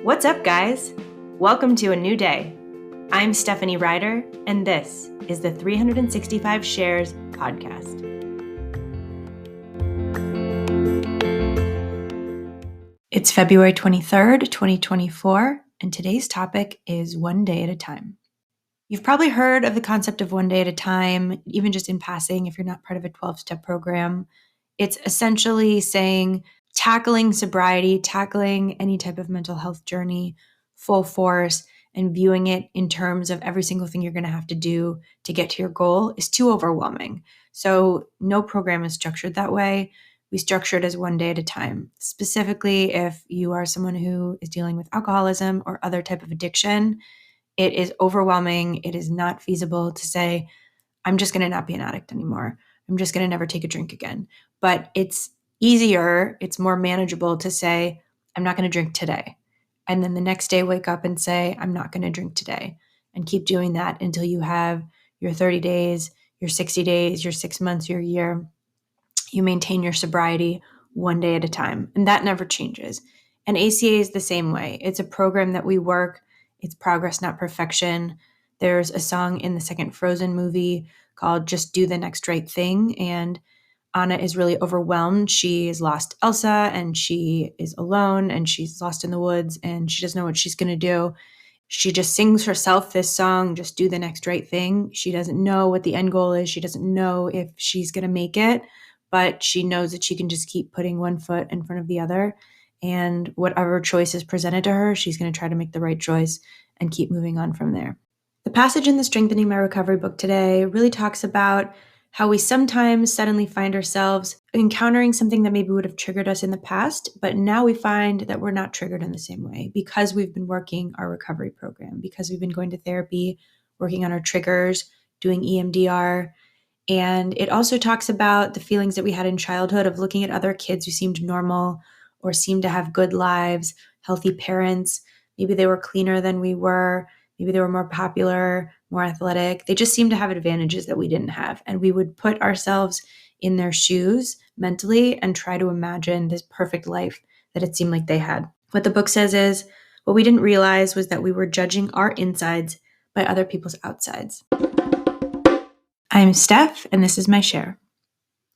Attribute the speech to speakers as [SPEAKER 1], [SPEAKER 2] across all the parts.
[SPEAKER 1] What's up, guys? Welcome to a new day. I'm Stephanie Ryder, and this is the 365 Shares podcast. It's February 23rd, 2024, and today's topic is one day at a time. You've probably heard of the concept of one day at a time, even just in passing if you're not part of a 12-step program. It's essentially saying tackling sobriety, tackling any type of mental health journey full force, and viewing it in terms of every single thing you're going to have to do to get to your goal is too overwhelming. So no program is structured that way. We structure it as one day at a time. Specifically, if you are someone who is dealing with alcoholism or other type of addiction, it is overwhelming. It is not feasible to say, I'm just going to not be an addict anymore. I'm just going to never take a drink again. But it's easier, it's more manageable to say, I'm not going to drink today. And then the next day, wake up and say, I'm not going to drink today. And keep doing that until you have your 30 days, your 60 days, your 6 months, your year. You maintain your sobriety one day at a time. And that never changes. And ACA is the same way. It's a program that we work. It's progress, not perfection. There's a song in the second Frozen movie called Just Do the Next Right Thing. And Anna is really overwhelmed. She has lost Elsa and she is alone and she's lost in the woods and she doesn't know what she's going to do. She just sings herself this song, Just Do the Next Right Thing. She doesn't know what the end goal is. She doesn't know if she's going to make it, but she knows that she can just keep putting one foot in front of the other. And whatever choice is presented to her, she's going to try to make the right choice and keep moving on from there. The passage in the Strengthening My Recovery book today really talks about how we sometimes suddenly find ourselves encountering something that maybe would have triggered us in the past, but now we find that we're not triggered in the same way because we've been working our recovery program, because we've been going to therapy, working on our triggers, doing EMDR. And it also talks about the feelings that we had in childhood of looking at other kids who seemed normal or seemed to have good lives, healthy parents. Maybe they were cleaner than we were. Maybe they were more popular, more athletic. They just seemed to have advantages that we didn't have. And we would put ourselves in their shoes mentally and try to imagine this perfect life that it seemed like they had. What the book says is, what we didn't realize was that we were judging our insides by other people's outsides. I'm Steph, and this is my share.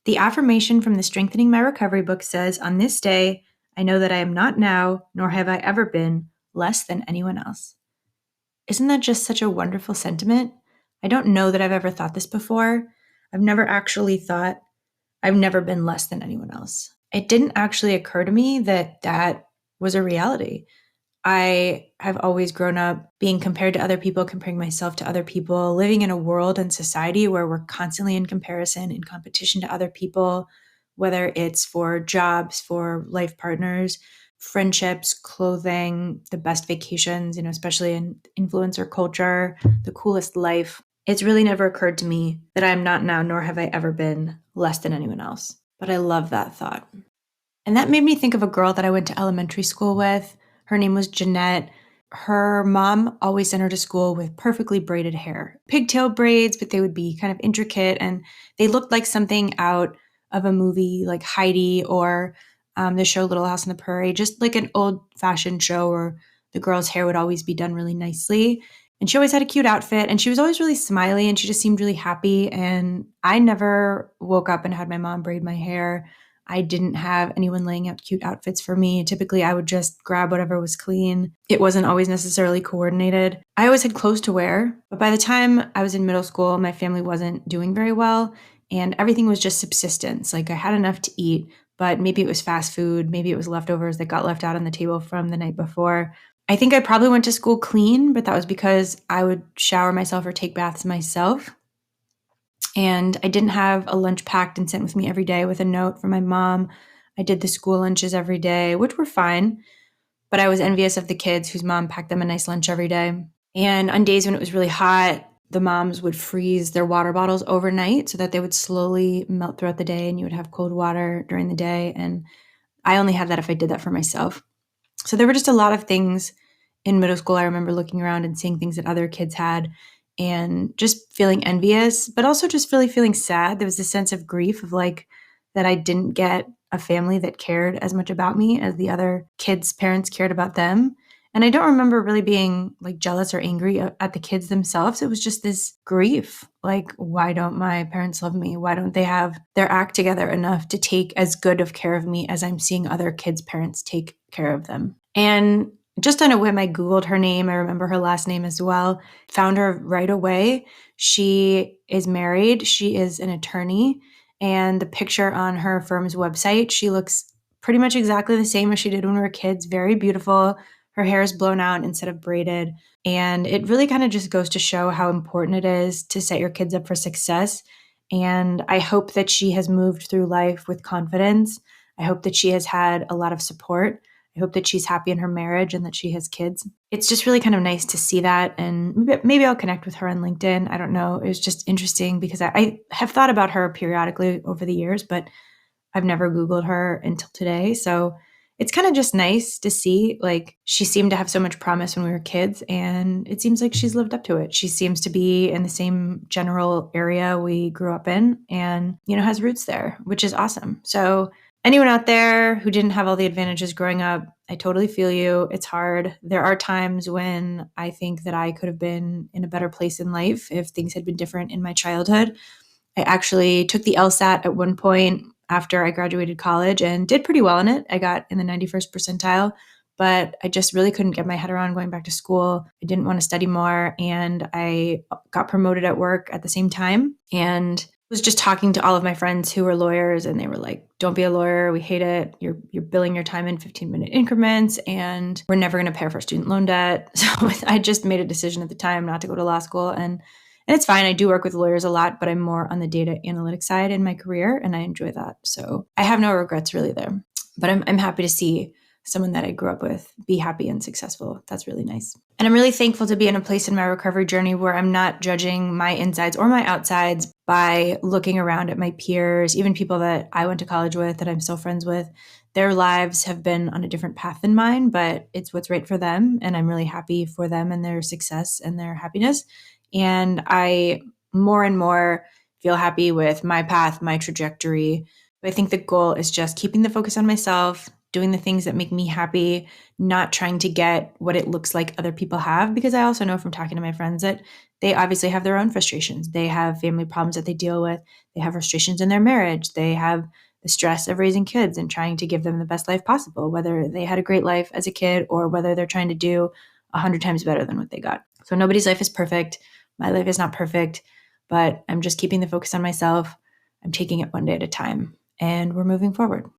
[SPEAKER 1] The affirmation from the Strengthening My Recovery book says, on this day, I know that I am not now, nor have I ever been, less than anyone else. Isn't that just such a wonderful sentiment? I don't know that I've ever thought this before. I've never actually thought I've never been less than anyone else. It didn't actually occur to me that that was a reality. I have always grown up being compared to other people, comparing myself to other people, living in a world and society where we're constantly in comparison, in competition to other people, whether it's for jobs, for life partners, friendships, clothing, the best vacations, especially in influencer culture, the coolest life. It's really never occurred to me that I'm not now, nor have I ever been, less than anyone else. But I love that thought. And that made me think of a girl that I went to elementary school with. Her name was Jeanette. Her mom always sent her to school with perfectly braided hair. Pigtail braids, but they would be kind of intricate and they looked like something out of a movie like Heidi or the show Little House on the Prairie, just like an old-fashioned show where the girl's hair would always be done really nicely. And she always had a cute outfit and she was always really smiley and she just seemed really happy. And I never woke up and had my mom braid my hair. I didn't have anyone laying out cute outfits for me. Typically, I would just grab whatever was clean. It wasn't always necessarily coordinated. I always had clothes to wear, but by the time I was in middle school, my family wasn't doing very well and everything was just subsistence. Like I had enough to eat, but maybe it was fast food, maybe it was leftovers that got left out on the table from the night before. I think I probably went to school clean, but that was because I would shower myself or take baths myself. And I didn't have a lunch packed and sent with me every day with a note from my mom. I did the school lunches every day, which were fine, but I was envious of the kids whose mom packed them a nice lunch every day. And on days when it was really hot, the moms would freeze their water bottles overnight so that they would slowly melt throughout the day and you would have cold water during the day. And I only had that if I did that for myself. So there were just a lot of things in middle school. I remember looking around and seeing things that other kids had and just feeling envious, but also just really feeling sad. There was this sense of grief of like that I didn't get a family that cared as much about me as the other kids' parents cared about them. And I don't remember really being like jealous or angry at the kids themselves. It was just this grief. Like, why don't my parents love me? Why don't they have their act together enough to take as good of care of me as I'm seeing other kids' parents take care of them? And just on a whim, I Googled her name. I remember her last name as well. Found her right away. She is married. She is an attorney. And the picture on her firm's website, she looks pretty much exactly the same as she did when we were kids. Very beautiful. Her hair is blown out instead of braided. And it really kind of just goes to show how important it is to set your kids up for success. And I hope that she has moved through life with confidence. I hope that she has had a lot of support. I hope that she's happy in her marriage and that she has kids. It's just really kind of nice to see that. And maybe I'll connect with her on LinkedIn. I don't know. It was just interesting because I have thought about her periodically over the years, but I've never Googled her until today. So it's kind of just nice to see, like, she seemed to have so much promise when we were kids, and it seems like she's lived up to it. She seems to be in the same general area we grew up in and, has roots there, which is awesome. So anyone out there who didn't have all the advantages growing up, I totally feel you. It's hard. There are times when I think that I could have been in a better place in life if things had been different in my childhood. I actually took the LSAT at one point after I graduated college and did pretty well in it. I got in the 91st percentile, but I just really couldn't get my head around going back to school. I didn't want to study more, and I got promoted at work at the same time and was just talking to all of my friends who were lawyers, and they were like, don't be a lawyer. We hate it. You're billing your time in 15-minute increments, and we're never going to pay for student loan debt. So I just made a decision at the time not to go to law school, and it's fine. I do work with lawyers a lot, but I'm more on the data analytics side in my career, and I enjoy that. So I have no regrets really there. But I'm happy to see someone that I grew up with be happy and successful. That's really nice. And I'm really thankful to be in a place in my recovery journey where I'm not judging my insides or my outsides by looking around at my peers, even people that I went to college with that I'm still friends with. Their lives have been on a different path than mine, but it's what's right for them. And I'm really happy for them and their success and their happiness. And I more and more feel happy with my path, my trajectory. I think the goal is just keeping the focus on myself, doing the things that make me happy, not trying to get what it looks like other people have. Because I also know from talking to my friends that they obviously have their own frustrations. They have family problems that they deal with. They have frustrations in their marriage. They have the stress of raising kids and trying to give them the best life possible, whether they had a great life as a kid or whether they're trying to do 100 times better than what they got. So nobody's life is perfect. My life is not perfect, but I'm just keeping the focus on myself. I'm taking it one day at a time, and we're moving forward.